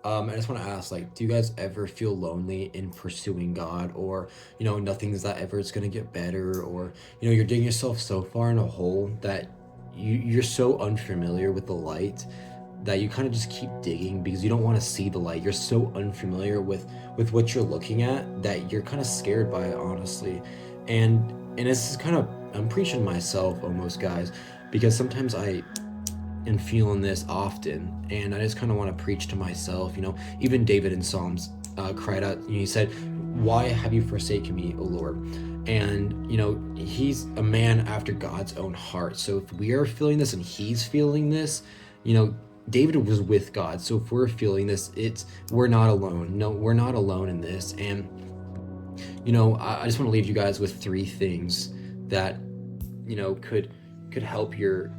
I just want to ask, like, do you guys ever feel lonely in pursuing God, or nothing's that ever it's gonna get better, or you're digging yourself so far in a hole that you're so unfamiliar with the light that you kind of just keep digging because you don't want to see the light. You're so unfamiliar with what you're looking at that you're kind of scared by it, honestly. And this is kind of, I'm preaching to myself almost, guys, because sometimes I am feeling this often, and I just kind of want to preach to myself. Even David in Psalms cried out. He said, "Why have you forsaken me, O Lord?" And he's a man after God's own heart. So if we are feeling this and he's feeling this, you know, David was with God. So if we're feeling this, we're not alone. No, we're not alone in this. And I just want to leave you guys with three things that could help your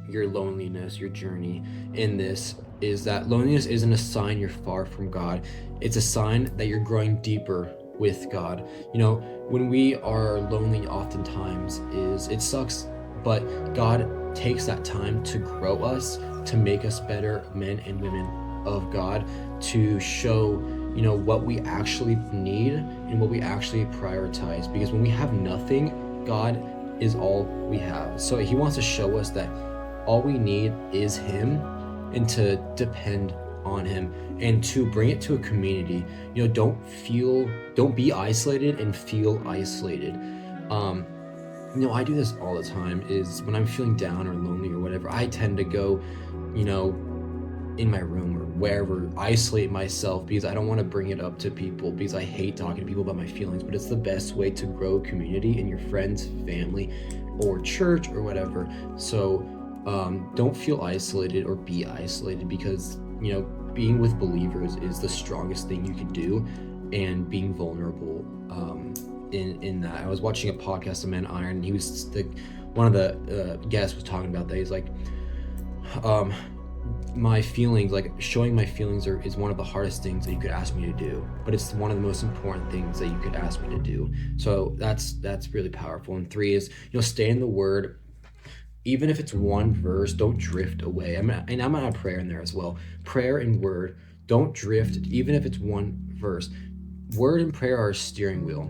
loneliness, your journey in this. Is that loneliness isn't a sign you're far from God. It's a sign that you're growing deeper with God. When we are lonely, oftentimes it sucks, but God takes that time to grow us, to make us better men and women of God, to show what we actually need and what we actually prioritize. Because when we have nothing, God is all we have. So he wants to show us that all we need is him, and to depend on him, and to bring it to a community. Don't be isolated and feel isolated. I do this all the time. Is when I'm feeling down or lonely or whatever, I tend to go in my room or wherever, isolate myself, because I don't want to bring it up to people, because I hate talking to people about my feelings. But it's the best way to grow community in your friends, family, or church or whatever. So don't feel isolated or be isolated, because being with believers is the strongest thing you can do, and being vulnerable in that. I was watching a podcast of Man Iron, and he was one of the guests was talking about that. He's like, my feelings, like showing my feelings is one of the hardest things that you could ask me to do, but it's one of the most important things that you could ask me to do. So that's really powerful. And three is, stay in the word. Even if it's one verse, don't drift away. I'm gonna add prayer in there as well. Prayer and word, don't drift, even if it's one verse. Word and prayer are a steering wheel.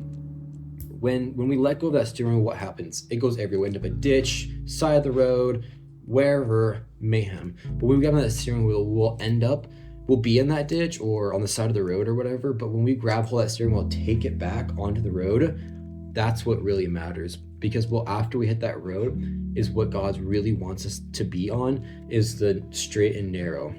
When we let go of that steering wheel, what happens? It goes everywhere, into a ditch, side of the road, wherever, mayhem. But when we grab that steering wheel, we'll be in that ditch or on the side of the road or whatever. But when we grab hold of that steering wheel, take it back onto the road, that's what really matters. Because after we hit that road is what God really wants us to be on, is the straight and narrow.